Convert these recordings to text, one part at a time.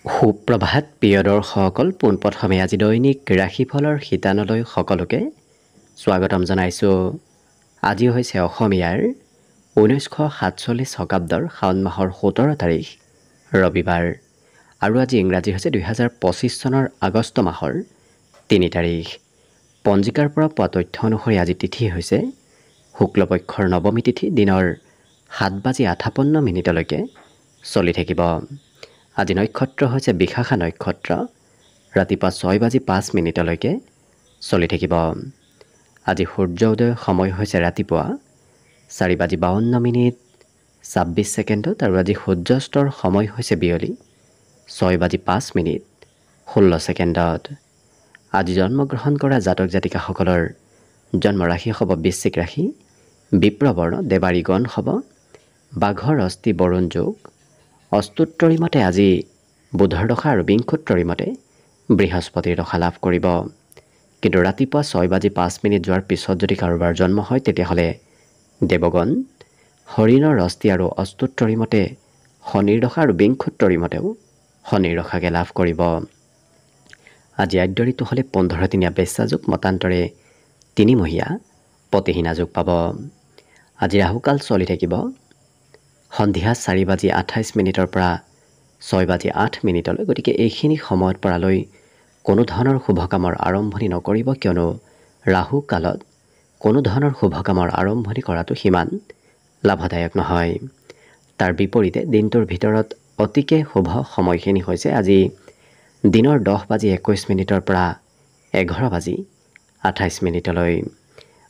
সুপ্ৰভাত প্ৰিয় দৰ্শকসকল, পোনপ্ৰথমে আজি দৈনিক ৰাশিফলৰ শিতানলৈ সকলোকে স্বাগতম জনাইছোঁ। আজি হৈছে অসমীয়াৰ 1947 শকাব্দৰ শাওণ মাহৰ 17 তাৰিখ ৰবিবাৰ আৰু আজি ইংৰাজী হৈছে 2025 চনৰ আগষ্ট মাহৰ 3 তাৰিখ। পঞ্জিকাৰ পৰা পোৱা তথ্য অনুসৰি আজি তিথি হৈছে শুক্লপক্ষৰ নৱমী তিথি, দিনৰ 7:58 চলি থাকিব। আজি নক্ষত্ৰ হৈছে বিশাখা নক্ষত্ৰ, ৰাতিপুৱা 6:05 চলি থাকিব। আজি সূৰ্য উদয়ৰ সময় হৈছে ৰাতিপুৱা 4:52:26 আৰু আজি সূৰ্যাস্তৰ সময় হৈছে বিয়লি 6:05:16। আজি জন্মগ্ৰহণ কৰা জাতক জাতিকাসকলৰ জন্ম ৰাশি হ'ব বৃশ্চিক ৰাশি, বিপ্ৰবৰ্ণ দেৱাৰী গণ হ'ব, বাঘৰ অস্থি বৰুণ যোগ। অস্তুত্তৰী মতে আজি বুধৰ দশা আৰু বিংশোত্তৰী মতে বৃহস্পতিৰ দশা লাভ কৰিব। কিন্তু ৰাতিপুৱা 6:05 যোৱাৰ পিছত যদি কাৰোবাৰ জন্ম হয় তেতিয়াহ'লে দেৱগণ, হৰিণৰ অস্থি আৰু অস্তুত্তৰী মতে শনিৰ দশা আৰু বিংশোত্তৰী মতেও শনিৰ দশাকে লাভ কৰিব। আজি আদ্য ঋতু হ'লে 15 দিনীয়া বেশ্যা যোগ, মতান্তৰে 3 মহীয়া প্ৰতিহীনা যোগ পাব। আজি ৰাহুকাল চলি থাকিব সন্ধিয়া 4:28 পৰা 6:08। গতিকে এইখিনি সময়ত পৰালৈ কোনো ধৰণৰ শুভ কামৰ আৰম্ভণি নকৰিব, কিয়নো ৰাহু কালত কোনো ধৰণৰ শুভ কামৰ আৰম্ভণি কৰাটো সিমান লাভদায়ক নহয়। তাৰ বিপৰীতে দিনটোৰ ভিতৰত অতিকে শুভ সময়খিনি হৈছে আজি দিনৰ 10:21 পৰা 11:28।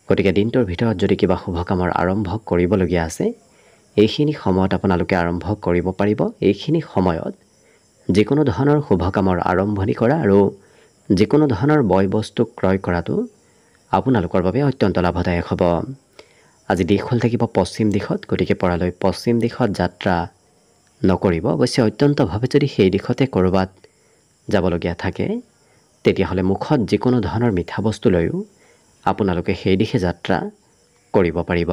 গতিকে দিনটোৰ ভিতৰত যদি কিবা শুভ কামৰ আৰম্ভ কৰিবলগীয়া আছে, এইখিনি সময়ত আপোনালোকে আৰম্ভ কৰিব পাৰিব। এইখিনি সময়ত যিকোনো ধৰণৰ শুভ কামৰ আৰম্ভণি কৰা আৰু যিকোনো ধৰণৰ বয় বস্তু ক্ৰয় কৰাটো আপোনালোকৰ বাবে অত্যন্ত লাভদায়ক হ'ব। আজি দিশ হ'ল থাকিব পশ্চিম দিশত, গতিকে পৰালৈ পশ্চিম দিশত যাত্ৰা নকৰিব। অৱশ্যে অত্যন্তভাৱে যদি সেই দিশতে ক'ৰবাত যাবলগীয়া থাকে তেতিয়াহ'লে মুখত যিকোনো ধৰণৰ মিঠা বস্তু লৈও আপোনালোকে সেই দিশে যাত্ৰা কৰিব পাৰিব।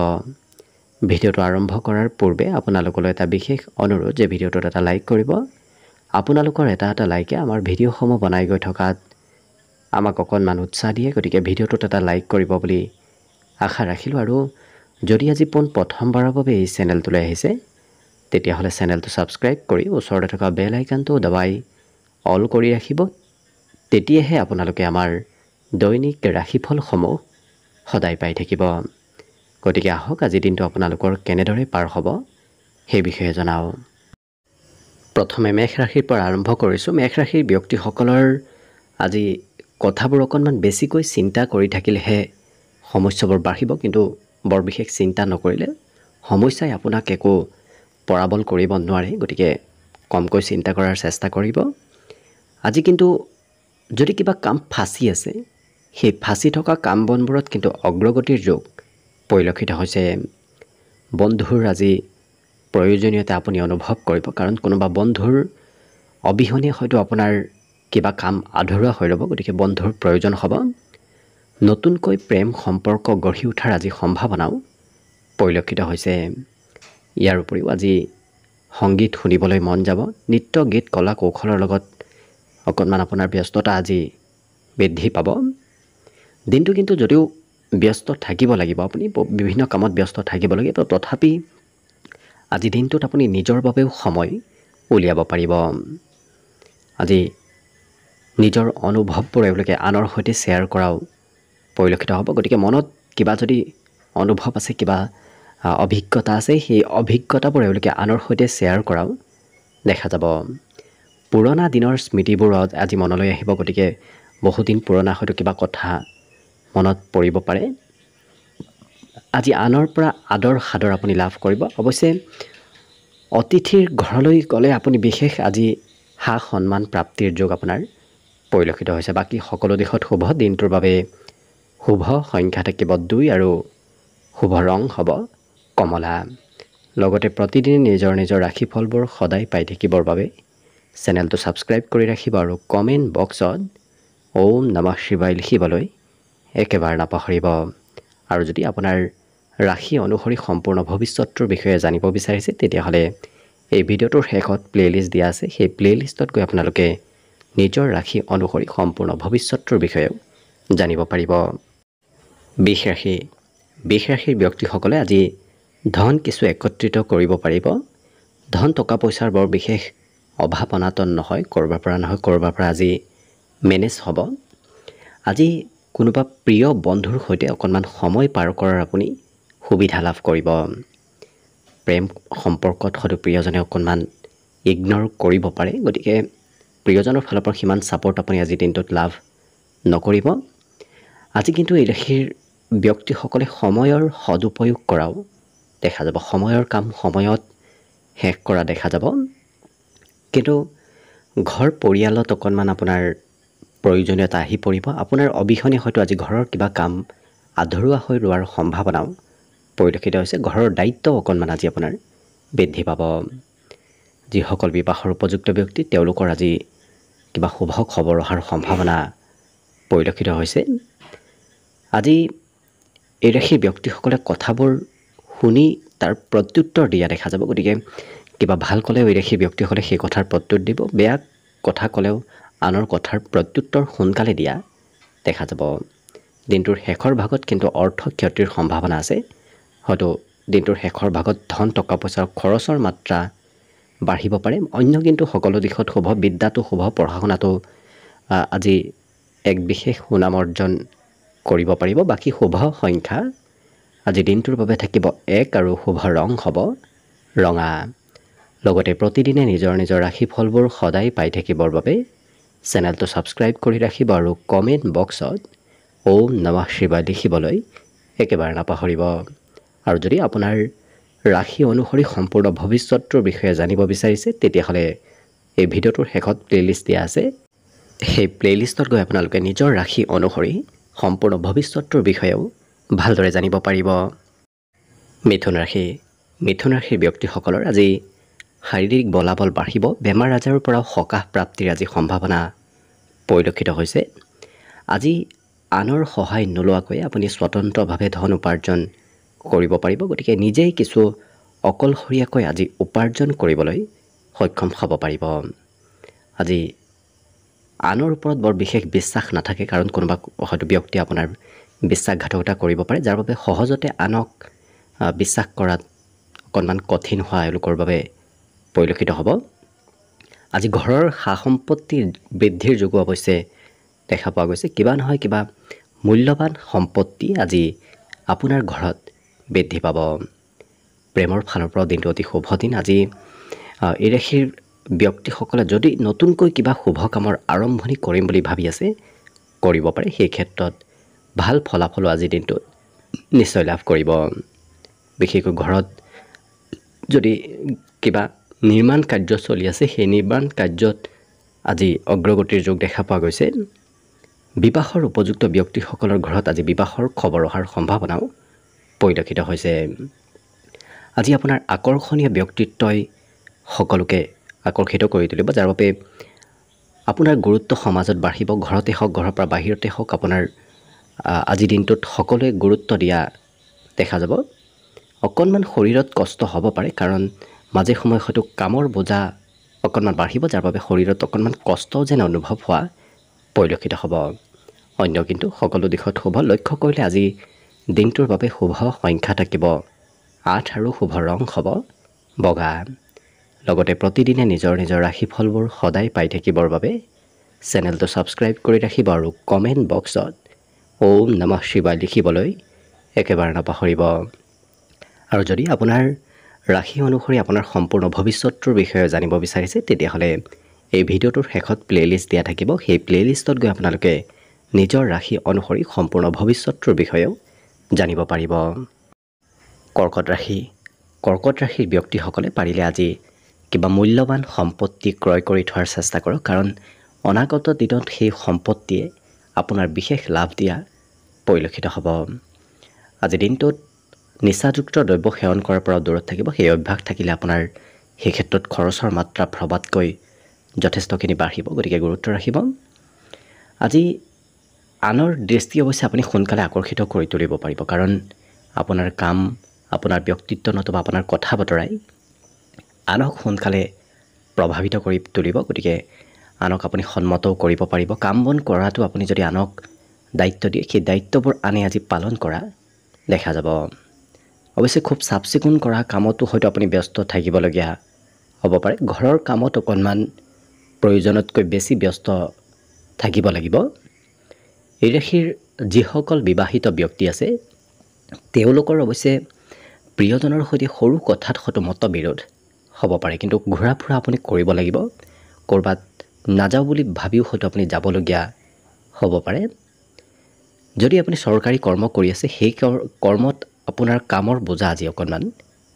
ভিডিঅ'টো আৰম্ভ কৰাৰ পূৰ্বে আপোনালোকলৈ এটা বিশেষ অনুৰোধ যে ভিডিঅ'টোত এটা লাইক কৰিব। আপোনালোকৰ এটা লাইকে আমাৰ ভিডিঅ'সমূহ বনাই গৈ থকাত আমাক অকণমান উৎসাহ দিয়ে। গতিকে ভিডিঅ'টোত এটা লাইক কৰিব বুলি আশা ৰাখিলোঁ। আৰু যদি আজি প্ৰথমবাৰৰ বাবে এই চেনেলটোলৈ আহিছে তেতিয়াহ'লে চেনেলটো ছাবস্ক্ৰাইব কৰি ওচৰতে থকা বেল আইকনটো দবাই অল কৰি ৰাখিব। তেতিয়াহে আপোনালোকে আমাৰ দৈনিক ৰাশিফলসমূহ সদায় পাই থাকিব। গতিকে আহক আজিৰ দিনটো আপোনালোকৰ কেনেদৰে পাৰ হ'ব সেই বিষয়ে জনাওঁ। প্ৰথমে মেষ ৰাশিৰ পৰা আৰম্ভ কৰিছোঁ। মেষ ৰাশিৰ ব্যক্তিসকলৰ আজি কথাবোৰ অকণমান বেছিকৈ চিন্তা কৰি থাকিলেহে সমস্যাবোৰ বাঢ়িব, কিন্তু বৰ বিশেষ চিন্তা নকৰিলে সমস্যাই আপোনাক একো পৰাবল কৰিব নোৱাৰে। গতিকে কমকৈ চিন্তা কৰাৰ চেষ্টা কৰিব। আজি কিন্তু যদি কিবা কাম ফাঁচি আছে, সেই ফাঁচি থকা কাম বনবোৰত কিন্তু অগ্ৰগতিৰ যোগ পৰিলক্ষিত হৈছে। বন্ধুৰ আজি প্ৰয়োজনীয়তা আপুনি অনুভৱ কৰিব, কাৰণ কোনোবা বন্ধুৰ অবিহনে হয়তো আপোনাৰ কিবা কাম আধৰুৱা হৈ ৰ'ব। গতিকে বন্ধুৰ প্ৰয়োজন হ'ব। নতুনকৈ প্ৰেম সম্পৰ্ক গঢ়ি উঠাৰ আজি সম্ভাৱনাও পৰিলক্ষিত হৈছে। ইয়াৰ উপৰিও আজি সংগীত শুনিবলৈ মন যাব। নৃত্য গীত কলা কৌশলৰ লগত অকণমান আপোনাৰ ব্যস্ততা আজি বৃদ্ধি পাব। দিনটো কিন্তু যদিও ব্যস্ত থাকিব লাগিব, আপুনি বিভিন্ন কামত ব্যস্ত থাকিব লাগিব, তথাপি আজি দিনটোত আপুনি নিজৰ বাবেও সময় উলিয়াব পাৰিব। আজি নিজৰ অনুভৱবোৰ এওঁলোকে আনৰ সৈতে শ্বেয়াৰ কৰাও পৰিলক্ষিত হ'ব। গতিকে মনত কিবা যদি অনুভৱ আছে, কিবা অভিজ্ঞতা আছে, সেই অভিজ্ঞতাবোৰ এওঁলোকে আনৰ সৈতে শ্বেয়াৰ কৰাও দেখা যাব। পুৰণা দিনৰ স্মৃতিবোৰত আজি মনলৈ আহিব। গতিকে বহুদিন পুৰণা হয়তো কিবা কথা মনত পৰিব পাৰে। আজি আনৰ পৰা আদৰ সাদৰ আপুনি লাভ কৰিব। অৱশ্যে অতিথিৰ ঘৰলৈ গ'লে আপুনি বিশেষ আজি সা সন্মান প্ৰাপ্তিৰ যোগ আপোনাৰ পৰিলক্ষিত হৈছে। বাকী সকলো দিশত শুভ। দিনটোৰ বাবে শুভ সংখ্যা থাকিব 2 আৰু শুভ ৰং হ'ব কমলা। লগতে প্ৰতিদিনে নিজৰ নিজৰ ৰাশিফলবোৰ সদায় পাই থাকিবৰ বাবে চেনেলটো ছাবস্ক্ৰাইব কৰি ৰাখিব আৰু কমেণ্ট বক্সত ওম নমঃ শিৱায় লিখিবলৈ একেবাৰে নাপাহৰিব। আৰু যদি আপোনাৰ ৰাশি অনুসৰি সম্পূৰ্ণ ভৱিষ্যতটোৰ বিষয়ে জানিব বিচাৰিছে তেতিয়াহ'লে এই ভিডিঅ'টোৰ শেষত প্লেলিষ্ট দিয়া আছে সেই প্লেলিষ্টত গৈ আপোনালোকে নিজৰ ৰাশি অনুসৰি সম্পূৰ্ণ ভৱিষ্যতৰ বিষয়েও জানিব পাৰিব বৃষ ৰাশিৰ ব্যক্তিসকলে আজি ধন কিছু একত্ৰিত কৰিব পাৰিব ধন টকা পইচাৰ বৰ বিশেষ অভাৱ অনাটন নহয় কৰবাৰ পৰা আজি মেনেজ হ'ব আজি কোনোবা প্ৰিয় বন্ধুৰ সৈতে অকণমান সময় পাৰ কৰাৰ আপুনি সুবিধা লাভ কৰিব প্ৰেম সম্পৰ্কত হয়তো প্ৰিয়জনে অকণমান ইগনৰ কৰিব পাৰে গতিকে প্ৰিয়জনৰ ফালৰ পৰা সিমান ছাপোৰ্ট আপুনি আজি দিনটোত লাভ নকৰিব আজি কিন্তু এই ৰাশিৰ ব্যক্তিসকলে সময়ৰ সদুপয়োগ কৰাও দেখা যাব সময়ৰ কাম সময়ত শেষ কৰা দেখা যাব কিন্তু ঘৰ পৰিয়ালত অকণমান আপোনাৰ প্ৰয়োজনীয়তা আহি পৰিব আপোনাৰ অবিহনে হয়তো আজি ঘৰৰ কিবা কাম আধৰুৱা হৈ ৰোৱাৰ সম্ভাৱনাও পৰিলক্ষিত হৈছে ঘৰৰ দায়িত্ব অকণমান আজি আপোনাৰ বৃদ্ধি পাব যিসকল বিবাহৰ উপযুক্ত ব্যক্তি তেওঁলোকৰ আজি কিবা শুভ খবৰ অহাৰ সম্ভাৱনা পৰিলক্ষিত হৈছে আজি এই ৰাশিৰ ব্যক্তিসকলে কথাবোৰ শুনি তাৰ প্ৰত্যুত্তৰ দিয়া দেখা যাব গতিকে কিবা ভাল ক'লেও এই ৰাশিৰ ব্যক্তিসকলে সেই কথাৰ প্ৰত্যুত্তৰ দিব বেয়া কথা ক'লেও আনৰ কথাৰ প্ৰত্যুত্তৰ সোনকালে দিয়া দেখা যাব দিনটোৰ শেষৰ ভাগত কিন্তু অৰ্থ ক্ষতিৰ সম্ভাৱনা আছে হয়তো দিনটোৰ শেষৰ ভাগত ধন টকা পইচাৰ খৰচৰ মাত্ৰা বাঢ়িব পাৰে অন্য কিন্তু সকলো দিশত শুভ বিদ্যাটো শুভ পঢ়া শুনাটো আজি এক বিশেষ সুনাম অৰ্জন কৰিব পাৰিব বাকী শুভ সংখ্যা আজি দিনটোৰ বাবে থাকিব 1 আৰু শুভ ৰং হ'ব ৰঙা লগতে প্ৰতিদিনে নিজৰ ৰাশিফলবোৰ সদায় পাই থাকিবৰ বাবে চেনেলটো ছাবস্ক্ৰাইব কৰি ৰাখিব আৰু কমেণ্ট বক্সত ওম নমঃ শিৱায় লিখিবলৈ একেবাৰে নাপাহৰিব আৰু যদি আপোনাৰ ৰাশি অনুসৰি সম্পূৰ্ণ ভৱিষ্যতৰ বিষয়ে জানিব বিচাৰিছে তেতিয়াহ'লে এই ভিডিঅ'টোৰ শেষত প্লেলিষ্ট দিয়া আছে সেই প্লেলিষ্টত গৈ আপোনালোকে নিজৰ ৰাশি অনুসৰি সম্পূৰ্ণ ভৱিষ্যতৰ বিষয়েও ভালদৰে জানিব পাৰিব মিথুন ৰাশিৰ ব্যক্তিসকলৰ আজি শাৰীৰিক বলাবল বাঢ়িব বেমাৰ আজাৰৰ পৰাও সকাহ প্ৰাপ্তিৰ আজি সম্ভাৱনা পৰিলক্ষিত হৈছে আজি আনৰ সহায় নোলোৱাকৈ আপুনি স্বতন্ত্ৰভাৱে ধন উপাৰ্জন কৰিব পাৰিব গতিকে নিজেই কিছু অকলশৰীয়াকৈ আজি উপাৰ্জন কৰিবলৈ সক্ষম হ'ব পাৰিব আজি আনৰ ওপৰত বৰ বিশেষ বিশ্বাস নাথাকে কাৰণ কোনোবা হয়তো ব্যক্তি আপোনাৰ বিশ্বাসঘাতকতা কৰিব পাৰে যাৰ বাবে সহজতে আনক বিশ্বাস কৰাত অকণমান কঠিন হোৱা এওঁলোকৰ বাবে পৰিলক্ষিত হ'ব আজি ঘৰৰ সা সম্পত্তি বৃদ্ধিৰ যোগো অৱশ্যে দেখা পোৱা গৈছে কিবা নহয় কিবা মূল্যৱান সম্পত্তি আজি আপোনাৰ ঘৰত বৃদ্ধি পাব প্ৰেমৰ ফালৰ পৰা দিনটো অতি শুভ দিন আজি এই ৰাশিৰ ব্যক্তিসকলে যদি নতুনকৈ কিবা শুভ কামৰ আৰম্ভণি কৰিম বুলি ভাবি আছে কৰিব পাৰে সেই ক্ষেত্ৰত ভাল ফলাফল আজি দিনটোত নিশ্চয় লাভ কৰিব বিশেষকৈ ঘৰত যদি কিবা নিৰ্মাণ কাৰ্য চলি আছে সেই নিৰ্মাণ কাৰ্যত আজি অগ্ৰগতিৰ যোগ দেখা পোৱা গৈছে বিবাহৰ উপযুক্ত ব্যক্তিসকলৰ ঘৰত আজি বিবাহৰ খবৰ অহাৰ সম্ভাৱনাও পৰিলক্ষিত হৈছে আজি আপোনাৰ আকৰ্ষণীয় ব্যক্তিত্বই সকলোকে আকৰ্ষিত কৰি তুলিব যাৰ বাবে আপোনাৰ গুৰুত্ব সমাজত বাঢ়িব ঘৰতে হওক ঘৰৰ পৰা বাহিৰতে হওক আপোনাৰ আজি দিনটোত সকলোৱে গুৰুত্ব দিয়া দেখা যাব অকণমান শৰীৰত কষ্ট হ'ব পাৰে কাৰণ মাজে সময়ে হয়তো কামৰ বোজা অকণমান বাঢ়িব যাৰ বাবে শৰীৰত অকণমান কষ্ট যেন অনুভৱ হোৱা পৰিলক্ষিত হ'ব অন্য কিন্তু সকলো দিশত শুভ লক্ষ্য কৰিলে আজি দিনটোৰ বাবে শুভ সংখ্যা থাকিব 8 আৰু শুভ ৰং হ'ব বগা লগতে প্ৰতিদিনে নিজৰ ৰাশিফলবোৰ সদায় পাই থাকিবৰ বাবে চেনেলটো ছাবস্ক্ৰাইব কৰি ৰাখিব আৰু কমেণ্ট বক্সত ওম নমঃ শিৱায় লিখিবলৈ একেবাৰে নাপাহৰিব আৰু যদি আপোনাৰ ৰাশি অনুসৰি আপোনাৰ সম্পূৰ্ণ ভৱিষ্যতৰ বিষয়ে জানিব বিচাৰিছে তেতিয়াহ'লে এই ভিডিঅ'টোৰ শেষত প্লেলিষ্ট দিয়া থাকিব সেই প্লেলিষ্টত গৈ আপোনালোকে নিজৰ ৰাশি অনুসৰি সম্পূৰ্ণ ভৱিষ্যতৰ বিষয়েও জানিব পাৰিব কৰ্কট ৰাশিৰ ব্যক্তিসকলে পাৰিলে আজি কিবা মূল্যৱান সম্পত্তি ক্ৰয় কৰি থোৱাৰ চেষ্টা কৰক কাৰণ অনাগত দিনত সেই সম্পত্তিয়ে আপোনাৰ বিশেষ লাভ দিয়া পৰিলক্ষিত হ'ব আজি দিনটোত নিচাযুক্ত দ্ৰব্য সেৱন কৰাৰ পৰা দূৰত থাকিব সেই অভ্যাস থাকিলে আপোনাৰ সেই ক্ষেত্ৰত খৰচৰ মাত্ৰা ভবাতকৈ যথেষ্টখিনি বাঢ়িব গতিকে গুৰুত্ব ৰাখিব আজি আনৰ দৃষ্টি অৱশ্যে আপুনি সোনকালে আকৰ্ষিত কৰি তুলিব পাৰিব কাৰণ আপোনাৰ কাম আপোনাৰ ব্যক্তিত্ব নতুবা আপোনাৰ কথা বতৰাই আনক সোনকালে প্ৰভাৱিত কৰি তুলিব। গতিকে আনক আপুনি সন্মতও কৰিব পাৰিব। কাম বন কৰাটো আপুনি যদি আনক দায়িত্ব দিয়ে, সেই দায়িত্ববোৰ আনে আজি পালন কৰা দেখা যাব। অৱশ্যে খুব চাফ চিকুণ কৰা কামতো হয়তো আপুনি ব্যস্ত থাকিবলগীয়া হ'ব পাৰে। ঘৰৰ কামত অকণমান প্ৰয়োজনতকৈ বেছি ব্যস্ত থাকিব লাগিব। এই ৰাশিৰ যিসকল বিবাহিত ব্যক্তি আছে তেওঁলোকৰ অৱশ্যে প্ৰিয়জনৰ সৈতে সৰু কথাত হয়তো মতবিৰোধ হ'ব পাৰে, কিন্তু ঘূৰা ফুৰা আপুনি কৰিব লাগিব। ক'ৰবাত নাযাওঁ বুলি ভাবিও হয়তো আপুনি যাবলগীয়া হ'ব পাৰে। যদি আপুনি চৰকাৰী কৰ্ম কৰি আছে, সেই কৰ্মত আপোনাৰ কামৰ বোজা আজি অকণমান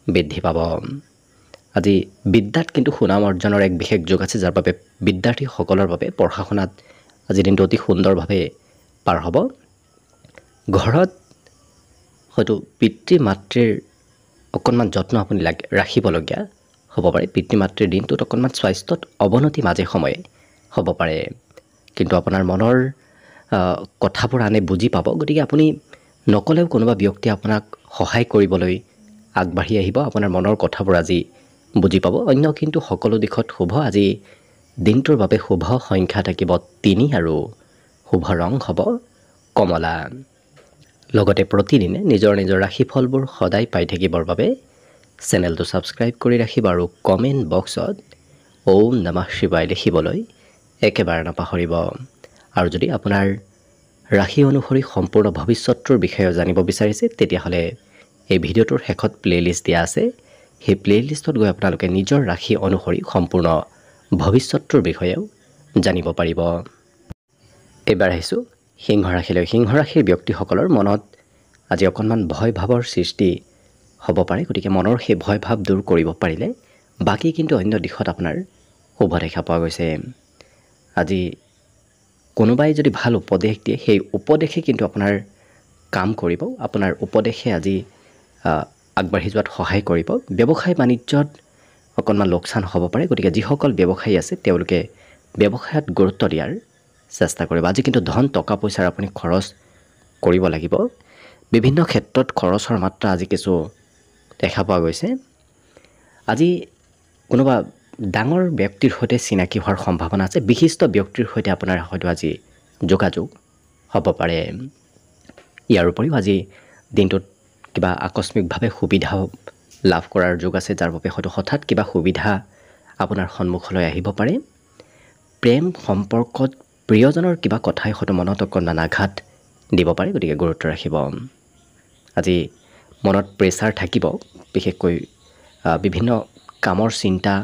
বৃদ্ধি পাব। আজি বিদ্যাত কিন্তু সুনাম অৰ্জনৰ এক বিশেষ যোগ আছে, যাৰ বাবে বিদ্যাৰ্থীসকলৰ বাবে পঢ়া শুনাত আজি দিনটো অতি সুন্দৰভাৱে পাৰ হ'ব। ঘৰত হয়তো পিতৃ মাতৃৰ অকণমান যত্ন আপুনি ৰাখিবলগীয়া হ'ব পাৰে। পিতৃ মাতৃৰ দিনটোত অকণমান স্বাস্থ্যত অৱনতি মাজে সময়ে হ'ব পাৰে, কিন্তু আপোনাৰ মনৰ কথাবোৰ আনে বুজি পাব। গতিকে আপুনি নক'লেও কোনোবা ব্যক্তিয়ে আপোনাক সহায় কৰিবলৈ আগবাঢ়ি আহিব। আপোনাৰ মনৰ কথাবোৰ আজি বুজি পাব। অন্য কিন্তু সকলো দিশত শুভ। আজি দিনটোৰ বাবে শুভ সংখ্যা থাকিব 3 আৰু শুভ ৰং হ'ব কমলা। লগতে প্ৰতিদিনে নিজৰ নিজৰ ৰাশিফলবোৰ সদায় পাই থাকিবৰ বাবে চেনেলটো ছাবস্ক্ৰাইব কৰি ৰাখিব আৰু কমেণ্ট বক্সত ওম নমঃ শিৱায় লিখিবলৈ একেবাৰে নাপাহৰিব। আৰু যদি আপোনাৰ ৰাশি অনুসৰি সম্পূৰ্ণ ভৱিষ্যতৰ বিষয়ে জানিব বিচাৰিছে, তেতিয়াহ'লে এই ভিডিঅ'টোৰ শেষত প্লে'লিষ্ট দিয়া আছে। সেই প্লে'লিষ্টত গৈ আপোনালোকে নিজৰ ৰাশি অনুসৰি সম্পূৰ্ণ ভৱিষ্যতৰ বিষয়েও জানিব পাৰিব। এইবাৰ আহিছোঁ সিংহ ৰাশিলৈ। সিংহ ৰাশিৰ ব্যক্তিসকলৰ মনত আজি অকণমান ভয় ভাৱৰ সৃষ্টি হ'ব পাৰে। গতিকে মনৰ সেই ভয় ভাৱ দূৰ কৰিব পাৰিলে বাকী কিন্তু অন্য দিশত আপোনাৰ শুভ দেখা পোৱা গৈছে। আজি কোনোবাই যদি ভাল উপদেশ দিয়ে, সেই উপদেশে কিন্তু আপোনাৰ কাম কৰিব। আপোনাৰ উপদেশে আজি আগবাঢ়ি যোৱাত সহায় কৰিব। ব্যৱসায় বাণিজ্যত অকণমান লোকচান হ'ব পাৰে। গতিকে যিসকল ব্যৱসায়ী আছে তেওঁলোকে ব্যৱসায়ত গুৰুত্ব দিয়াৰ চেষ্টা কৰিব। আজি কিন্তু ধন টকা পইচাৰ আপুনি খৰচ কৰিব লাগিব। বিভিন্ন ক্ষেত্ৰত খৰচৰ মাত্ৰা আজি কিছু দেখা পোৱা গৈছে। আজি কোনোবা ডাঙৰ ব্যক্তিৰ সৈতে চিনাকি হোৱাৰ সম্ভাৱনা আছে। বিশিষ্ট ব্যক্তিৰ সৈতে আপোনাৰ হয়তো আজি যোগাযোগ হ'ব পাৰে। ইয়াৰ উপৰিও আজি দিনটোত কিবা আকস্মিকভাৱে সুবিধা লাভ কৰাৰ যোগ আছে, যাৰ বাবে হয়তো হঠাৎ কিবা সুবিধা আপোনাৰ সন্মুখলৈ আহিব পাৰে। প্ৰেম সম্পৰ্কত প্ৰিয়জনৰ কিবা কথাই হয়তো মনত অকণমান আঘাত দিব পাৰে। গতিকে গুৰুত্ব ৰাখিব। আজি মনত প্ৰেছাৰ থাকিব, বিশেষকৈ বিভিন্ন কামৰ চিন্তা,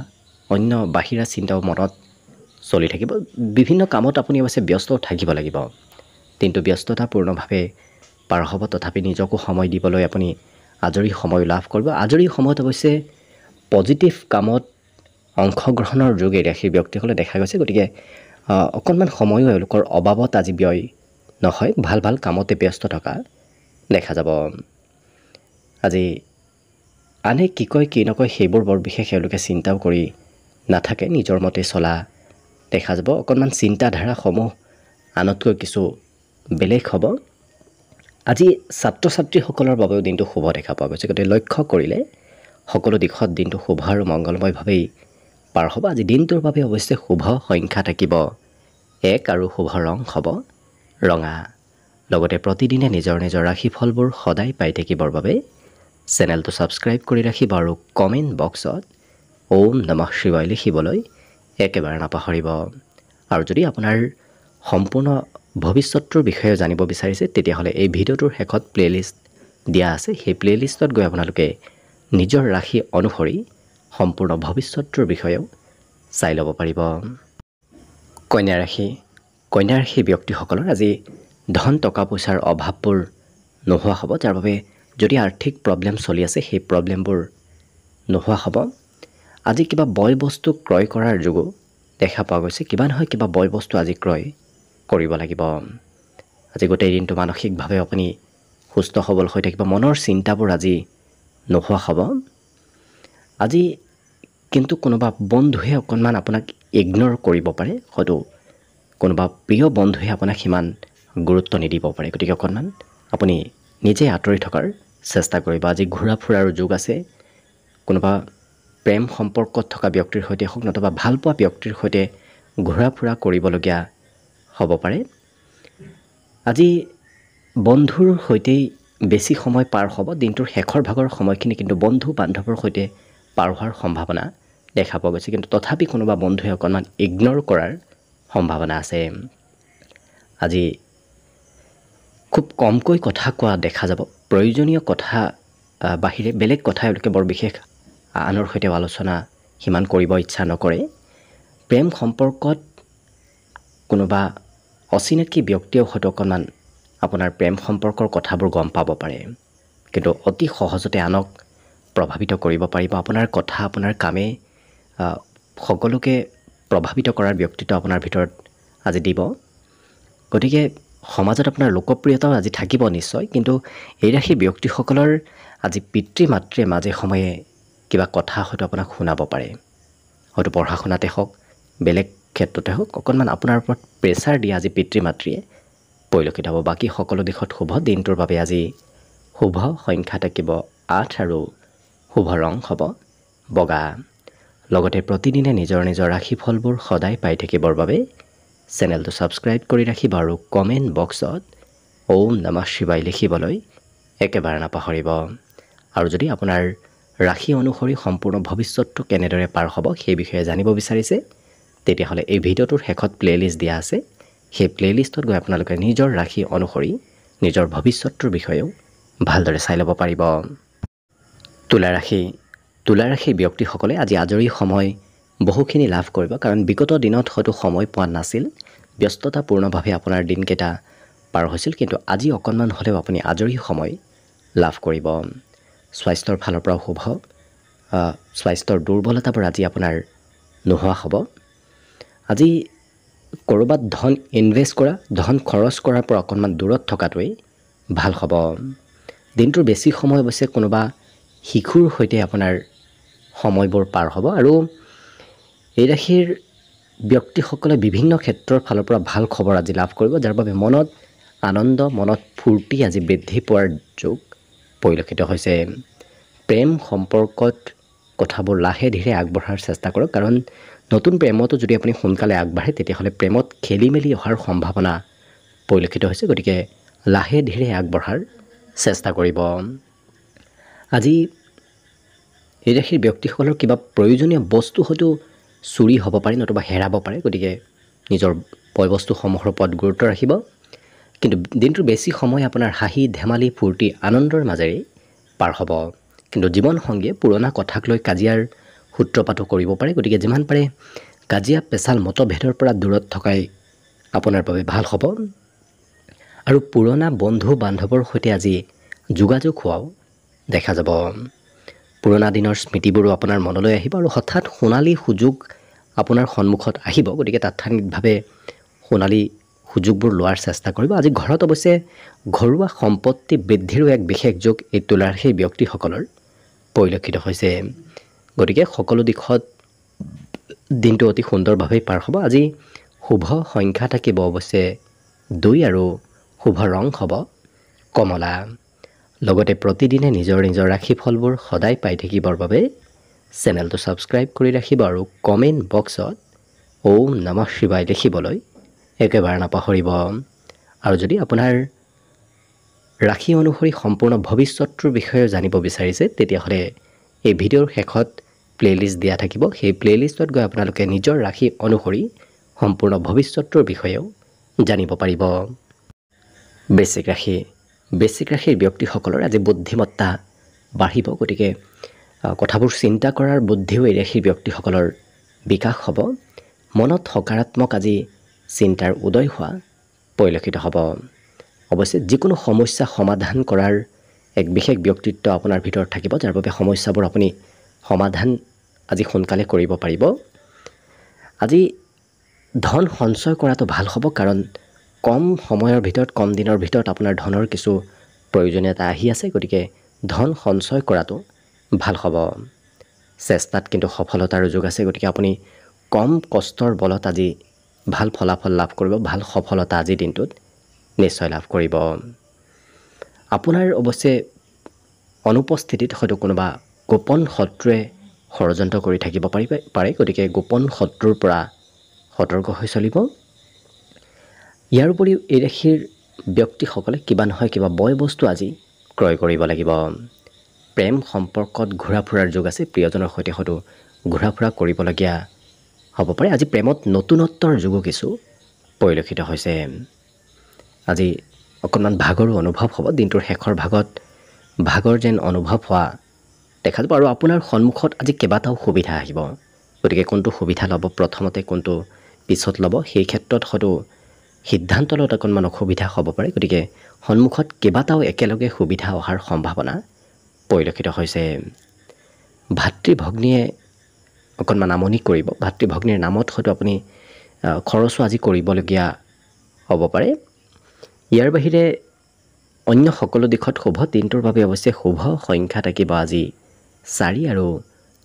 অন্য বাহিৰা চিন্তাও মনত চলি থাকিব। বিভিন্ন কামত আপুনি অৱশ্যে ব্যস্তও থাকিব লাগিব। দিনটো ব্যস্ততাপূৰ্ণভাৱে পাৰ হ'ব, তথাপি নিজকো সময় দিবলৈ আপুনি আজৰি সময় লাভ কৰিব। আজৰি সময়ত অৱশ্যে পজিটিভ কামত অংশগ্ৰহণৰ যোগে ৰাশিৰ ব্যক্তিসকলে দেখা গৈছে। গতিকে অকণমান সময়ো এওঁলোকৰ অবাবত আজি ব্যয় নহয়, ভাল ভাল কামতে ব্যস্ত থকা দেখা যাব। আজি আনে কি কয় কি নকয় সেইবোৰ বৰ বিশেষ এওঁলোকে চিন্তাও কৰি নাথাকে, নিজৰ মতে চলা দেখা যাব। অকণমান চিন্তাধাৰাসমূহ আনতকৈ কিছু বেলেগ হ'ব। আজি ছাত্ৰ ছাত্ৰীসকলৰ বাবেও দিনটো শুভ দেখা পোৱা গৈছে। গতিকে লক্ষ্য কৰিলে সকলো দিশত দিনটো শুভ আৰু মংগলময়ভাৱেই পাৰ হ'ব। আজি দিনটোৰ বাবে অৱশ্যে শুভ সংখ্যা থাকিব 1 আৰু শুভ ৰং হ'ব ৰঙা। লগতে প্ৰতিদিনে নিজৰ নিজৰ ৰাশিফলবোৰ সদায় পাই থাকিবৰ বাবে চেনেলটো ছাবস্ক্ৰাইব কৰি ৰাখিব আৰু কমেণ্ট বক্সত ওম নমঃ শিৱায় লিখিবলৈ একেবাৰে নাপাহৰিব। আৰু যদি আপোনাৰ সম্পূৰ্ণ ভৱিষ্যতৰ বিষয়ে জানিব বিচাৰিছে, তেতিয়াহ'লে এই ভিডিঅ'টোৰ শেষত প্লে'লিষ্ট দিয়া আছে। সেই প্লে'লিষ্টত গৈ আপোনালোকে নিজৰ ৰাশি অনুসৰি সম্পূৰ্ণ ভৱিষ্যতৰ বিষয়েও চাই ল'ব পাৰিব। কন্যা ৰাশি। কন্যা ৰাশিৰ ব্যক্তিসকলৰ আজি ধন টকা পইচাৰ অভাৱবোৰ নোহোৱা হ'ব, যাৰ বাবে যদি আৰ্থিক প্ৰব্লেম চলি আছে সেই প্ৰব্লেমবোৰ নোহোৱা হ'ব। আজি কিবা বয় বস্তু ক্ৰয় কৰাৰ যোগো দেখা পোৱা গৈছে। কিবা নহয় কিবা বয় বস্তু আজি ক্ৰয় কৰিব লাগিব। আজি গোটেই দিনটো মানসিকভাৱে আপুনি সুস্থ সবল হৈ থাকিব। মনৰ চিন্তাবোৰ আজি নোহোৱা হ'ব। আজি কিন্তু কোনোবা বন্ধুৱে অকণমান আপোনাক ইগন'ৰ কৰিব পাৰে। হয়তো কোনোবা প্ৰিয় বন্ধুৱে আপোনাক সিমান গুৰুত্ব নিদিব পাৰে। গতিকে অকণমান আপুনি নিজে আঁতৰি থকাৰ চেষ্টা কৰিব। আজি ঘূৰা ফুৰাৰ যোগ আছে। কোনোবা প্ৰেম সম্পৰ্কত থকা ব্যক্তিৰ সৈতে হওক নতুবা ভালপোৱা ব্যক্তিৰ সৈতে ঘূৰা ফুৰা কৰিবলগীয়া হ'ব পাৰে। আজি বন্ধুৰ সৈতেই বেছি সময় পাৰ হ'ব। দিনটোৰ শেষৰ ভাগৰ সময়খিনি কিন্তু বন্ধু বান্ধৱৰ সৈতে পাৰ হোৱাৰ সম্ভাৱনা দেখা পোৱা গৈছে, কিন্তু তথাপি কোনোবা বন্ধুৱে অকণমান ইগন'ৰ কৰাৰ সম্ভাৱনা আছে। আজি খুব কমকৈ কথা কোৱা দেখা যাব। প্ৰয়োজনীয় কথা বাহিৰে বেলেগ কথা এওঁলোকে বৰ বিশেষ আনৰ সৈতে আলোচনা সিমান কৰিব ইচ্ছা নকৰে। প্ৰেম সম্পৰ্কত কোনোবা অচিনাকি ব্যক্তিয়েও হয়তো অকণমান আপোনাৰ প্ৰেম সম্পৰ্কৰ কথাবোৰ গম পাব পাৰে, কিন্তু অতি সহজতে আনক প্ৰভাৱিত কৰিব পাৰিব। আপোনাৰ কথা আপোনাৰ কামে সকলোকে প্ৰভাৱিত কৰাৰ ব্যক্তিত্ব আপোনাৰ ভিতৰত আজি দিব। গতিকে সমাজত আপোনাৰ লোকপ্ৰিয়তাও আজি থাকিব নিশ্চয়, কিন্তু এই ৰাশিৰ ব্যক্তিসকলৰ আজি পিতৃ মাতৃয়ে মাজে সময়ে কিবা কথা হয়তো আপোনাক শুনাব পাৰে। হয়তো পঢ়া শুনাতে হওক বেলেগ ক্ষেত্ৰতে হওক অকণমান আপোনাৰ ওপৰত প্ৰেছাৰ দিয়ে আজি পিতৃ মাতৃয়ে পৰিলক্ষিত হ'ব। বাকী সকলো দিশত শুভ। দিনটোৰ বাবে আজি শুভ সংখ্যা থাকিব 8 আৰু শুভ ৰং হ'ব বগা। লগতে প্ৰতিদিনে নিজৰ নিজৰ ৰাশিফলবোৰ সদায় পাই থাকিবৰ বাবে চেনেলটো ছাবস্ক্ৰাইব কৰি ৰাখিব আৰু কমেণ্ট বক্সত ওম নমঃ শিৱায় লিখিবলৈ একেবাৰে নাপাহৰিব। আৰু যদি আপোনাৰ ৰাশি অনুসৰি সম্পূৰ্ণ ভৱিষ্যতটো কেনেদৰে পাৰ হ'ব সেই বিষয়ে জানিব বিচাৰিছে, তেতিয়াহ'লে এই ভিডিঅ'টোৰ শেষত প্লে'লিষ্ট দিয়া আছে। সেই প্লে'লিষ্টত গৈ আপোনালোকে নিজৰ ৰাশি অনুসৰি নিজৰ ভৱিষ্যতটোৰ বিষয়েও ভালদৰে চাই ল'ব পাৰিব। তুলা ৰাশিৰ ব্যক্তিসকলে আজি আজৰি সময় বহুখিনি লাভ কৰিব, কাৰণ বিগত দিনত হয়তো সময় পোৱা নাছিল, ব্যস্ততাপূৰ্ণভাৱে আপোনাৰ দিনকেইটা পাৰ হৈছিল, কিন্তু আজি অকণমান হ'লেও আপুনি আজৰি সময় লাভ কৰিব। স্বাস্থ্যৰ ফালৰ পৰাও শুভ। স্বাস্থ্যৰ দুৰ্বলতাবোৰ আজি আপোনাৰ নোহোৱা হ'ব। আজি ক'ৰবাত ধন ইনভেষ্ট কৰা, ধন খৰচ কৰাৰ পৰা অকণমান দূৰত থকাটোৱেই ভাল হ'ব। দিনটোৰ বেছি সময় অৱশ্যে কোনোবা শিশুৰ সৈতে আপোনাৰ সময়বোৰ পাৰ হ'ব। আৰু এই ৰাশিৰ ব্যক্তিসকলে বিভিন্ন ক্ষেত্ৰৰ ফালৰ পৰা ভাল খবৰ আজি লাভ কৰিব, যাৰ বাবে মনত আনন্দ, মনত ফূৰ্তি আজি বৃদ্ধি পোৱাৰ যোগ পৰিলক্ষিত হৈছে। প্ৰেম সম্পৰ্কত কথাবোৰ লাহে ধীৰে আগবঢ়াৰ চেষ্টা কৰক, কাৰণ নতুন প্ৰেমতো যদি আপুনি সোনকালে আগবাঢ়ে তেতিয়াহ'লে প্ৰেমত খেলি মেলি অহাৰ সম্ভাৱনা পৰিলক্ষিত হৈছে। গতিকে লাহে ধীৰে আগবঢ়াৰ চেষ্টা কৰিব। আজি এই ৰাশিৰ ব্যক্তিসকলৰ কিবা প্ৰয়োজনীয় বস্তু হয়তো চুৰি হ'ব পাৰে নতুবা হেৰাব পাৰে, গতিকে নিজৰ বয় বস্তুসমূহৰ ওপৰত গুৰুত্ব ৰাখিব। কিন্তু দিনটোৰ বেছি সময় আপোনাৰ হাঁহি ধেমালি ফূৰ্তি আনন্দৰ মাজেৰে পাৰ হ'ব। কিন্তু জীৱনসংগীয়ে পুৰণা কথাক লৈ কাজিয়াৰ সূত্ৰপাতো কৰিব পাৰে, গতিকে যিমান পাৰে কাজিয়া পেচাল মতভেদৰ পৰা দূৰত থকাই আপোনাৰ বাবে ভাল হ'ব। আৰু পুৰণা বন্ধু বান্ধৱৰ সৈতে আজি যোগাযোগ হোৱাও দেখা যাব। পুৰণা দিনৰ স্মৃতিবোৰো আপোনাৰ মনলৈ আহিব আৰু হঠাৎ সোণালী সুযোগ আপোনাৰ সন্মুখত আহিব, গতিকে তাৎক্ষণিকভাৱে সোণালী সুযোগবোৰ লোৱাৰ চেষ্টা কৰিব। আজি ঘৰত অৱশ্যে ঘৰুৱা সম্পত্তি বৃদ্ধিৰো এক বিশেষ যোগ এই তুলা ৰাশিৰ ব্যক্তিসকলৰ পৰিলক্ষিত হৈছে। গতিকে সকলো দিশত দিনটো অতি সুন্দৰভাৱে পাৰ হ'ব। আজি শুভ সংখ্যা থাকিব অৱশ্যে 2 আৰু শুভ ৰং হ'ব কমলা। লগতে প্ৰতিদিনে নিজৰ নিজৰ ৰাশিফলবোৰ সদায় পাই থাকিবৰ বাবে চেনেলটো ছাবস্ক্ৰাইব কৰি ৰাখিব আৰু কমেণ্ট বক্সত ওম নমঃ শিৱায় লিখিবলৈ একেবাৰে নাপাহৰিব। আৰু যদি আপোনাৰ ৰাশি অনুসৰি সম্পূৰ্ণ ভৱিষ্যতটোৰ বিষয়ে জানিব বিচাৰিছে, তেতিয়াহ'লে এই ভিডিঅ'ৰ শেষত প্লে'লিষ্ট দিয়া থাকিব। সেই প্লে'লিষ্টত গৈ আপোনালোকে নিজৰ ৰাশি অনুসৰি সম্পূৰ্ণ ভৱিষ্যতটোৰ বিষয়েও জানিব পাৰিব। বৃশ্চিক ৰাশিৰ ব্যক্তিসকলৰ আজি বুদ্ধিমত্তা বাঢ়িব, গতিকে কথাবোৰ চিন্তা কৰাৰ বুদ্ধিও এই ৰাশিৰ ব্যক্তিসকলৰ বিকাশ হ'ব। মনত সকাৰাত্মক আজি চিন্তাৰ উদয় হোৱা পৰিলক্ষিত হ'ব। অৱশ্যে যিকোনো সমস্যা সমাধান কৰাৰ এক বিশেষ ব্যক্তিত্ব আপোনাৰ ভিতৰত থাকিব, যাৰ বাবে সমস্যাবোৰ আপুনি সমাধান আজি সোনকালে কৰিব পাৰিব। আজি ধন সঞ্চয় কৰাটো ভাল হ'ব, কাৰণ কম সময়ৰ ভিতৰত কম দিনৰ ভিতৰত আপোনাৰ ধনৰ কিছু প্ৰয়োজনীয়তা আহি আছে, গতিকে ধন সঞ্চয় কৰাটো ভাল হ'ব। চেষ্টাত কিন্তু সফলতাৰ যোগ আছে, গতিকে আপুনি কম কষ্টৰ বলত আজি ভাল ফলাফল লাভ কৰিব, ভাল সফলতা আজিৰ দিনটোত নিশ্চয় লাভ কৰিব। আপোনাৰ অৱশ্যে অনুপস্থিতিত হয়তো কোনোবা গোপন শত্ৰুৱে ষড়যন্ত্ৰ কৰি থাকিব পাৰে। গতিকে গোপন শত্ৰুৰ পৰা সতৰ্ক হৈ চলিব। ইয়াৰ উপৰিও এই ৰাশিৰ ব্যক্তিসকলে কিবা নহয় কিবা বয় বস্তু আজি ক্ৰয় কৰিব লাগিব। প্ৰেম সম্পৰ্কত ঘূৰা ফুৰাৰ যোগ আছে। প্ৰিয়জনৰ সৈতে হয়তো ঘূৰা ফুৰা কৰিবলগীয়া হ'ব পাৰে। আজি প্ৰেমত নতুনত্বৰ যোগো কিছু পৰিলক্ষিত হৈছে। আজি অকণমান ভাগৰো অনুভৱ হ'ব। দিনটোৰ শেষৰ ভাগত ভাগৰ যেন অনুভৱ হোৱা দেখা যাব। আৰু আপোনাৰ সন্মুখত আজি কেইবাটাও সুবিধা আহিব। গতিকে কোনটো সুবিধা ল'ব প্ৰথমতে, কোনটো পিছত ল'ব, সেই ক্ষেত্ৰত হয়তো সিদ্ধান্ত লোৱাত অকণমান অসুবিধা হ'ব পাৰে। গতিকে সন্মুখত কেইবাটাও একেলগে সুবিধা অহাৰ সম্ভাৱনা পৰিলক্ষিত হৈছে। ভাতৃ ভগ্নীয়ে অকণমান আমনি কৰিব। ভাতৃ ভগ্নীৰ নামত হয়তো আপুনি খৰচো আজি কৰিবলগীয়া হ'ব পাৰে। ইয়াৰ বাহিৰে অন্য সকলো দিশত শুভ। দিনটোৰ বাবে অৱশ্যে শুভ সংখ্যা থাকিব আজি 4 আৰু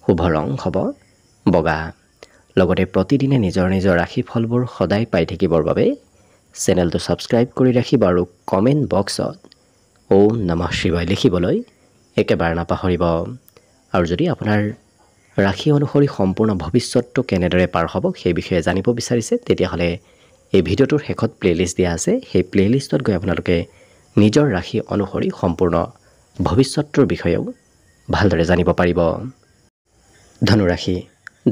শুভ ৰং হ'ব বগা। লগতে প্ৰতিদিনে নিজৰ নিজৰ ৰাশিফলবোৰ সদায় পাই থাকিবৰ বাবে চেনেলটো ছাবস্ক্ৰাইব কৰি ৰাখিব আৰু কমেণ্ট বক্সত ওম নমঃ শিৱায় লিখিবলৈ একেবাৰে নাপাহৰিব। আৰু যদি আপোনাৰ ৰাশি অনুসৰি সম্পূৰ্ণ ভৱিষ্যতটো কেনেদৰে পাৰ হ'ব সেই বিষয়ে জানিব বিচাৰিছে, তেতিয়াহ'লে এই ভিডিঅ'টোৰ শেষত প্লে'লিষ্ট দিয়া আছে। সেই প্লে'লিষ্টত গৈ আপোনালোকে নিজৰ ৰাশি অনুসৰি সম্পূৰ্ণ ভৱিষ্যতটোৰ বিষয়েও ভালদৰে জানিব পাৰিব।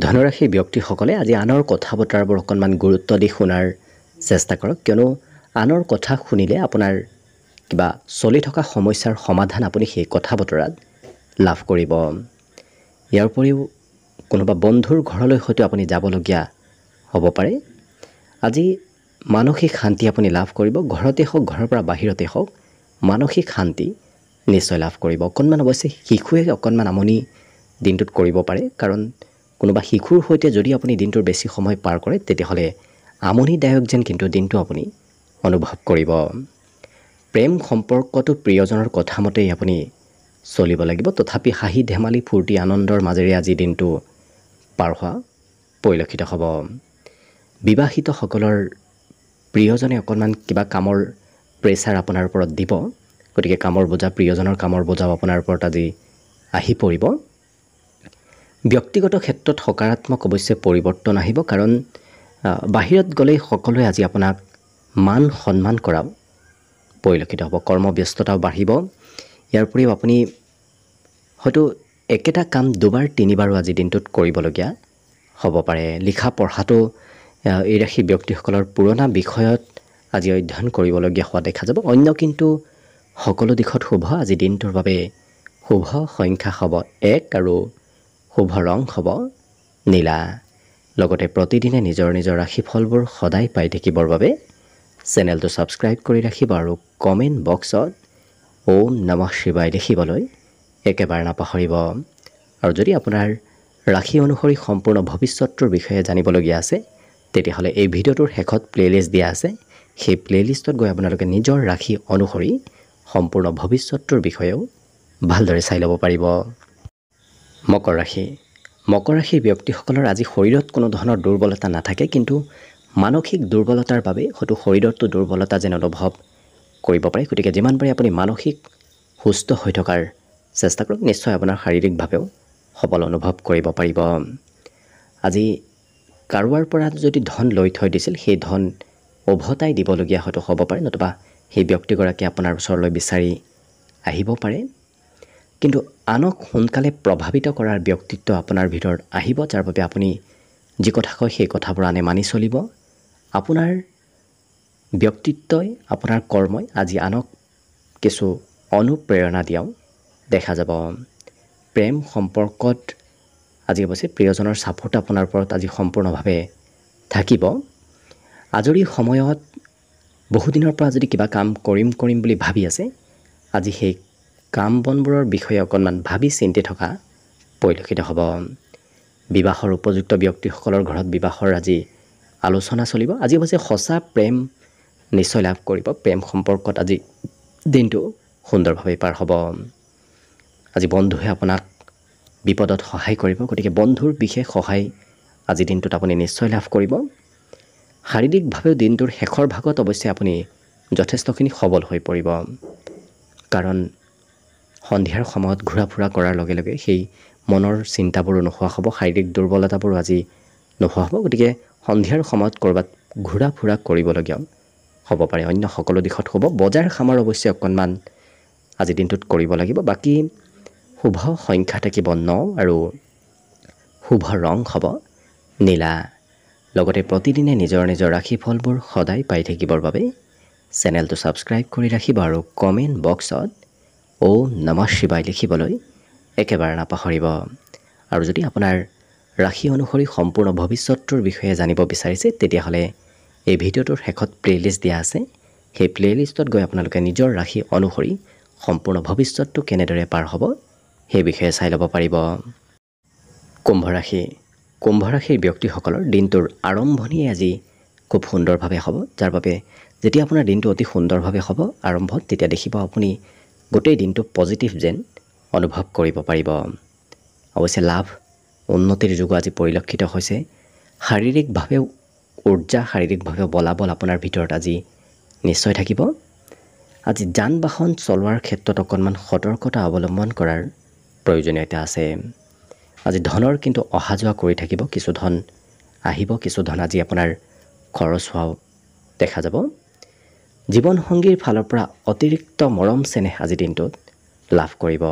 ধনুৰাশি ব্যক্তিসকলে আজি আনৰ কথা বতৰাবোৰ অকণমান গুৰুত্ব দি শুনাৰ চেষ্টা কৰক, কিয়নো আনৰ কথা শুনিলে আপোনাৰ কিবা চলি থকা সমস্যাৰ সমাধান আপুনি সেই কথা বতৰাত লাভ কৰিব। ইয়াৰ উপৰিও কোনোবা বন্ধুৰ ঘৰলৈ হয়তো আপুনি যাবলগীয়া হ'ব পাৰে। আজি মানসিক শান্তি আপুনি লাভ কৰিব। ঘৰতে হওক, ঘৰৰ পৰা বাহিৰতে হওক, মানসিক শান্তি নিশ্চয় লাভ কৰিব। অকণমান অৱশ্যে শিশুৱে অকণমান আমনি দিনটোত কৰিব পাৰে, কাৰণ কোনোবা শিশুৰ সৈতে যদি আপুনি দিনটোৰ বেছি সময় পাৰ কৰে তেতিয়াহ'লে আমনিদায়ক যেন কিন্তু দিনটো আপুনি অনুভৱ কৰিব। প্ৰেম সম্পৰ্কটো প্ৰিয়জনৰ কথা মতেই আপুনি চলিব লাগিব। তথাপি হাঁহি ধেমালি ফূৰ্তি আনন্দৰ মাজেৰে আজি দিনটো পাৰ হোৱা পৰিলক্ষিত হ'ব। বিবাহিতসকলৰ প্ৰিয়জনে অকণমান কিবা কামৰ প্ৰেছাৰ আপোনাৰ ওপৰত দিব। গতিকে কামৰ বোজা, প্ৰিয়জনৰ কামৰ বোজাও আপোনাৰ ওপৰত আজি আহি পৰিব। ব্যক্তিগত ক্ষেত্ৰত সকাৰাত্মক অৱশ্যে পৰিৱৰ্তন আহিব, কাৰণ বাহিৰত গ'লেই সকলোৱে আজি আপোনাক মান সন্মান কৰাও পৰিলক্ষিত হ'ব। কৰ্মব্যস্ততাও বাঢ়িব। ইয়াৰ উপৰিও আপুনি হয়তো একেটা কাম দুবাৰ তিনিবাৰো আজি দিনটোত কৰিবলগীয়া হ'ব পাৰে। লিখা পঢ়াটো এই ৰাশি ব্যক্তিসকলৰ পুৰণা বিষয়ত আজি অধ্যয়ন কৰিবলগীয়া হোৱা দেখা যাব। অন্য কিন্তু সকলো দিশত শুভ। আজি দিনটোৰ বাবে শুভ সংখ্যা হ'ব 1 আৰু শুভ ৰং হ'ব নীলা। লগতে প্ৰতিদিনে নিজৰ নিজৰ ৰাশিফলবোৰ সদায় পাই থাকিবৰ বাবে চেনেলটো ছাবস্ক্ৰাইব কৰি ৰাখিব আৰু কমেণ্ট বক্সত ওম নমঃ শিৱায় লিখিবলৈ একেবাৰে নাপাহৰিব। আৰু যদি আপোনাৰ ৰাশি অনুসৰি সম্পূৰ্ণ ভৱিষ্যতটোৰ বিষয়ে জানিবলগীয়া আছে, তেতিয়াহ'লে এই ভিডিঅ'টোৰ শেষত প্লে'লিষ্ট দিয়া আছে। সেই প্লে'লিষ্টত গৈ আপোনালোকে নিজৰ ৰাশি অনুসৰি সম্পূৰ্ণ ভৱিষ্যতটোৰ বিষয়েও ভালদৰে চাই ল'ব পাৰিব। মকৰ ৰাশিৰ ব্যক্তিসকলৰ আজি শৰীৰত কোনো ধৰণৰ দুৰ্বলতা নাথাকে, কিন্তু মানসিক দুৰ্বলতাৰ বাবে হয়তো শৰীৰতো দুৰ্বলতা যেন অনুভৱ কৰিব পাৰে। গতিকে যিমান পাৰে আপুনি মানসিক সুস্থ হৈ থকাৰ চেষ্টা কৰক। নিশ্চয় আপোনাৰ শাৰীৰিকভাৱেও সবল অনুভৱ কৰিব পাৰিব। আজি কাৰোবাৰ পৰা যদি ধন লৈ থৈ দিছিল, সেই ধন উভতাই দিবলগীয়া হয়তো হ'ব পাৰে, নতুবা সেই ব্যক্তিগৰাকীয়ে আপোনাৰ ওচৰলৈ বিচাৰি আহিব পাৰে। কিন্তু আনক সোনকালে প্ৰভাৱিত কৰাৰ ব্যক্তিত্ব আপোনাৰ ভিতৰত আহিব, যাৰ বাবে আপুনি যি কথা কয় সেই কথাবোৰ আনে মানি চলিব। আপোনাৰ ব্যক্তিত্বই, আপোনাৰ কৰ্মই আজি আনক কিছু অনুপ্ৰেৰণা দিয়াও দেখা যাব। প্ৰেম সম্পৰ্কত আজি অৱশ্যে প্ৰিয়জনৰ ছাপোৰ্ট আপোনাৰ ওপৰত আজি সম্পূৰ্ণভাৱে থাকিব। আজৰি সময়ত বহুদিনৰ পৰা যদি কিবা কাম কৰিম বুলি ভাবি আছে, আজি সেই কাম বনবোৰৰ বিষয়ে অকণমান ভাবি চিন্তি থকা পৰিলক্ষিত হ'ব। বিবাহৰ উপযুক্ত ব্যক্তিসকলৰ ঘৰত বিবাহৰ আজি আলোচনা চলিব। আজি অৱশ্যে সঁচা প্ৰেম নিশ্চয় লাভ কৰিব। প্ৰেম সম্পৰ্কত আজি দিনটো সুন্দৰভাৱে পাৰ হ'ব। আজি বন্ধুৱে আপোনাক বিপদত সহায় কৰিব। গতিকে বন্ধুৰ বিশেষ সহায় আজি দিনটোত আপুনি নিশ্চয় লাভ কৰিব। শাৰীৰিকভাৱেও দিনটোৰ শেষৰ ভাগত অৱশ্যে আপুনি যথেষ্টখিনি সবল হৈ পৰিব, কাৰণ সন্ধিয়াৰ সময়ত ঘূৰা ফুৰা কৰাৰ লগে লগে সেই মনৰ চিন্তাবোৰো নোহোৱা হ'ব, শাৰীৰিক দুৰ্বলতাবোৰো আজি নোহোৱা হ'ব। গতিকে সন্ধিয়াৰ সময়ত ক'ৰবাত ঘূৰা ফুৰা কৰিবলগীয়াও হ'ব পাৰে। অন্য সকলো দিশত হ'ব। বজাৰ সমাৰ অৱশ্যে অকণমান আজিৰ দিনটোত কৰিব লাগিব। বাকী শুভ সংখ্যা থাকিব 9 আৰু শুভ ৰং হ'ব নীলা। লগতে প্ৰতিদিনে নিজৰ নিজৰ ৰাশিফলবোৰ সদায় পাই থাকিবৰ বাবে চেনেলটো ছাবস্ক্ৰাইব কৰি ৰাখিব আৰু কমেণ্ট বক্সত ওম নমঃ শিৱায় লিখিবলৈ একেবাৰে নাপাহৰিব। আৰু যদি আপোনাৰ ৰাশি অনুসৰি সম্পূৰ্ণ ভৱিষ্যতটোৰ বিষয়ে জানিব বিচাৰিছে তেতিয়াহ'লে এই ভিডিঅ'টোৰ শেষত প্লে'লিষ্ট দিয়া আছে। সেই প্লে'লিষ্টত গৈ আপোনালোকে নিজৰ ৰাশি অনুসৰি সম্পূৰ্ণ ভৱিষ্যতটো কেনেদৰে পাৰ হ'ব সেই বিষয়ে চাই ল'ব পাৰিব। কুম্ভ ৰাশি। কুম্ভ ৰাশিৰ ব্যক্তিসকলৰ দিনটোৰ আৰম্ভণিয়ে আজি খুব সুন্দৰভাৱে হ'ব, যাৰ বাবে যেতিয়া আপোনাৰ দিনটো অতি সুন্দৰভাৱে হ'ব আৰম্ভ, তেতিয়া দেখিব আপুনি গোটেই দিনটো পজিটিভ যেন অনুভৱ কৰিব পাৰিব। অৱশ্যে লাভ উন্নতিৰ যুগ আজি পৰিলক্ষিত হৈছে। শাৰীৰিকভাৱেও উৰ্জা, শাৰীৰিকভাৱেও বলাবল আপোনাৰ ভিতৰত আজি নিশ্চয় থাকিব। আজি যান বাহন চলোৱাৰ ক্ষেত্ৰত অকণমান সতৰ্কতা অৱলম্বন কৰাৰ প্ৰয়োজনীয়তা আছে। আজি ধনৰ কিন্তু অহা যোৱা কৰি থাকিব। কিছু ধন আহিব, কিছু ধন আজি আপোনাৰ খৰচ হোৱাও দেখা যাব। জীৱনসংগীৰ ফালৰ পৰা অতিৰিক্ত মৰম চেনেহ আজিৰ দিনটোত লাভ কৰিব।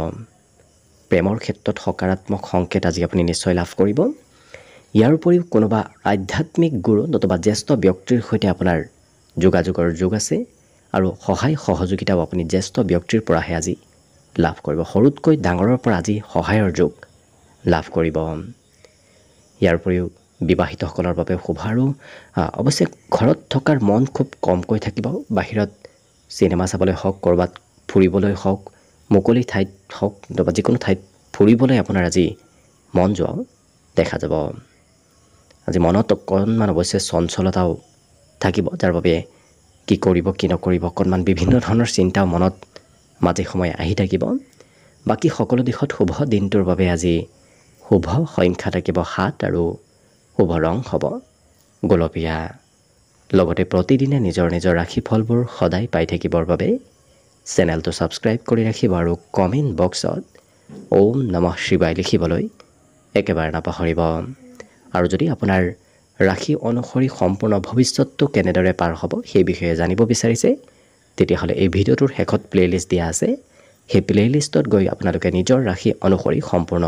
প্ৰেমৰ ক্ষেত্ৰত সকাৰাত্মক সংকেত আজি আপুনি নিশ্চয় লাভ কৰিব। ইয়াৰ উপৰিও কোনোবা আধ্যাত্মিক গুৰু নতুবা জ্যেষ্ঠ ব্যক্তিৰ সৈতে আপোনাৰ যোগাযোগৰ যোগ আছে আৰু সহায় সহযোগিতাও আপুনি জ্যেষ্ঠ ব্যক্তিৰ পৰাহে আজি লাভ কৰিব। সৰুতকৈ ডাঙৰৰ পৰা আজি সহায়ৰ যোগ লাভ কৰিব। ইয়াৰ উপৰিও বিবাহিতসকলৰ বাবে শুভ। আৰু অৱশ্যে ঘৰত থকাৰ মন খুব কমকৈ থাকিব। বাহিৰত চিনেমা চাবলৈ হওক, ক'ৰবাত ফুৰিবলৈ হওক, মুকলি ঠাইত হওক বা যিকোনো ঠাইত ফুৰিবলৈ আপোনাৰ আজি মন যোৱাও দেখা যাব। আজি মনত অকণমান অৱশ্যে চঞ্চলতাও থাকিব, যাৰ বাবে কি কৰিব কি নকৰিব অকণমান বিভিন্ন ধৰণৰ চিন্তাও মনত মাজে সময়ে আহি থাকিব। বাকী সকলো দিশত শুভ। দিনটোৰ বাবে আজি শুভ সংখ্যা থাকিব 7 আৰু শুভ ৰং হ'ব গোলপীয়া। লগতে প্ৰতিদিনে নিজৰ নিজৰ ৰাশিফলবোৰ সদায় পাই থাকিবৰ বাবে চেনেলটো ছাবস্ক্ৰাইব কৰি ৰাখিব আৰু কমেণ্ট বক্সত ওম নমঃ শিৱায় লিখিবলৈ একেবাৰে নাপাহৰিব। আৰু যদি আপোনাৰ ৰাশি অনুসৰি সম্পূৰ্ণ ভৱিষ্যতটো কেনেদৰে পাৰ হ'ব সেই বিষয়ে জানিব বিচাৰিছে তেতিয়াহ'লে এই ভিডিঅ'টোৰ শেষত প্লে'লিষ্ট দিয়া আছে। সেই প্লে'লিষ্টত গৈ আপোনালোকে নিজৰ ৰাশি অনুসৰি সম্পূৰ্ণ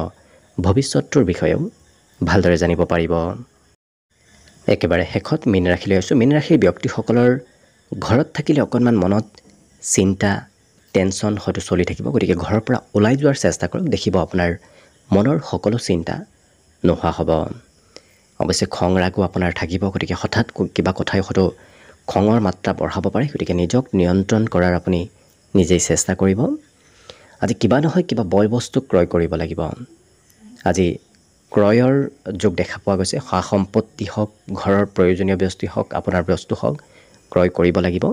ভৱিষ্যতটোৰ বিষয়েও ভালদৰে জানিব পাৰিব। একেবাৰে শেষত মীন ৰাশিলৈ আছোঁ। মীন ৰাশিৰ ব্যক্তিসকলৰ ঘৰত থাকিলে অকণমান মনত চিন্তা, টেনশ্যন হয়তো চলি থাকিব। গতিকে ঘৰৰ পৰা ওলাই যোৱাৰ চেষ্টা কৰক। দেখিব আপোনাৰ মনৰ সকলো চিন্তা নোহোৱা হ'ব। অৱশ্যে খং ৰাগো আপোনাৰ থাকিব। গতিকে হঠাৎ কিবা কথাই হয়তো খঙৰ মাত্ৰা বঢ়াব পাৰে। গতিকে নিজক নিয়ন্ত্ৰণ কৰাৰ আপুনি নিজেই চেষ্টা কৰিব। আজি কিবা নহয় কিবা বয় বস্তু ক্ৰয় কৰিব লাগিব। আজি ক্ৰয়ৰ যোগ দেখা পোৱা গৈছে। সা সম্পত্তি হওক, ঘৰৰ প্ৰয়োজনীয় বস্তু হওক, আপোনাৰ বস্তু হওক ক্ৰয় কৰিব লাগিব।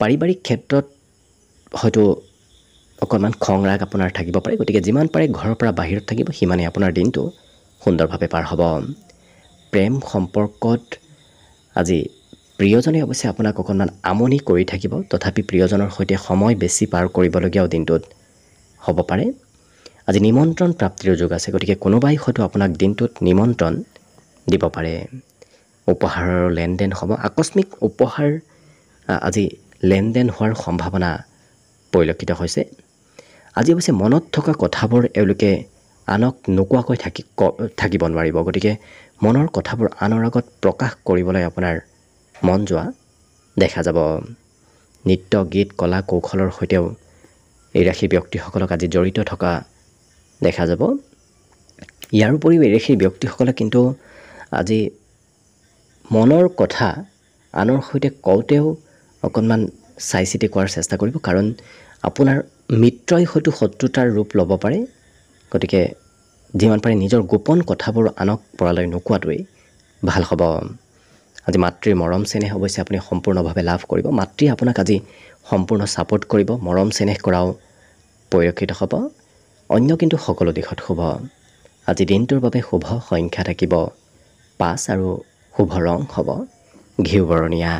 পাৰিবাৰিক ক্ষেত্ৰত হয়তো অকণমান খং ৰাগ আপোনাৰ থাকিব পাৰে। গতিকে যিমান পাৰে ঘৰৰ পৰা বাহিৰত থাকিব, সিমানেই আপোনাৰ দিনটো সুন্দৰভাৱে পাৰ হ'ব। প্ৰেম সম্পৰ্কত আজি প্ৰিয়জনে অৱশ্যে আপোনাক অকণমান আমনি কৰি থাকিব। তথাপি প্ৰিয়জনৰ সৈতে সময় বেছি পাৰ কৰিবলগীয়াও দিনটোত হ'ব পাৰে। আজি নিমন্ত্ৰণ প্ৰাপ্তিৰ যোগ আছে। গতিকে কোনোবাই হয়তো আপোনাক দিনটোত নিমন্ত্ৰণ দিব পাৰে। উপহাৰৰ লেনদেন হ'ব। আকস্মিক উপহাৰ আজি লেনদেন হোৱাৰ সম্ভাৱনা পৰিলক্ষিত হৈছে। আজি অৱশ্যে মনত থকা কথাবোৰ এওঁলোকে আনক নোকোৱাকৈ থাকিব নোৱাৰিব। গতিকে মনৰ কথাবোৰ আনৰ আগত প্ৰকাশ কৰিবলৈ আপোনাৰ মন যোৱা দেখা যাব। নৃত্য, গীত, কলা কৌশলৰ সৈতেও এই ৰাশিৰ ব্যক্তিসকলক আজি জড়িত থকা দেখা যাব। ইয়াৰ উপৰিও এই ৰাশিৰ ব্যক্তিসকলে কিন্তু আজি মনৰ কথা আনৰ সৈতে কওঁতেও অকণমান চাই চিতি কোৱাৰ চেষ্টা কৰিব। কাৰণ আপোনাৰ মিত্ৰই হয়তো শত্ৰুতাৰ ৰূপ ল'ব পাৰে। গতিকে যিমান পাৰে নিজৰ গোপন কথাবোৰ আনক পৰালৈ নোকোৱাটোৱেই ভাল হ'ব। আজি মাতৃৰ মৰম চেনেহ অৱশ্যে আপুনি সম্পূৰ্ণভাৱে লাভ কৰিব। মাতৃয়ে আপোনাক আজি সম্পূৰ্ণ ছাপোৰ্ট কৰিব, মৰম চেনেহ কৰাও পৰিলক্ষিত হ'ব। অন্য কিন্তু সকলো দিশত শুভ। আজি দিনটোৰ বাবে শুভ সংখ্যা থাকিব 5 আৰু শুভ ৰং হ'ব ঘিউ বৰণীয়া।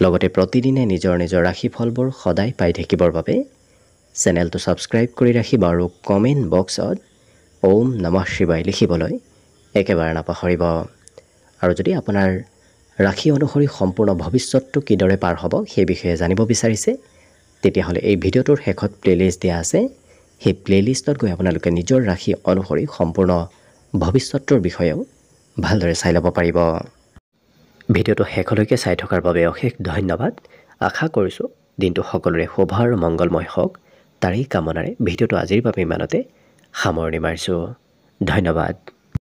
লগতে প্ৰতিদিনে নিজৰ নিজৰ ৰাশিফলবোৰ সদায় পাই থাকিবৰ বাবে চেনেলটো ছাবস্ক্ৰাইব কৰি ৰাখিব আৰু কমেণ্ট বক্সত ওম নমঃ শিৱায় লিখিবলৈ একেবাৰে নাপাহৰিব। আৰু যদি আপোনাৰ ৰাশি অনুসৰি সম্পূৰ্ণ ভৱিষ্যতটো কিদৰে পাৰ হ'ব সেই বিষয়ে জানিব বিচাৰিছে, তেতিয়াহ'লে এই ভিডিঅ'টোৰ শেষত প্লে'লিষ্ট দিয়া আছে। সেই প্লে'লিষ্টত গৈ আপোনালোকে নিজৰ ৰাশি অনুসৰি সম্পূৰ্ণ ভৱিষ্যতটোৰ বিষয়েও ভালদৰে চাই ল'ব পাৰিব। ভিডিঅ'টো শেষলৈকে চাই থকাৰ বাবে অশেষ ধন্যবাদ। আশা কৰিছোঁ দিনটো সকলোৰে শুভ আৰু মংগলময় হওক, তাৰেই কামনাৰে ভিডিঅ'টো আজিৰ বাবে ইমানতে সামৰণি মাৰিছোঁ। ধন্যবাদ।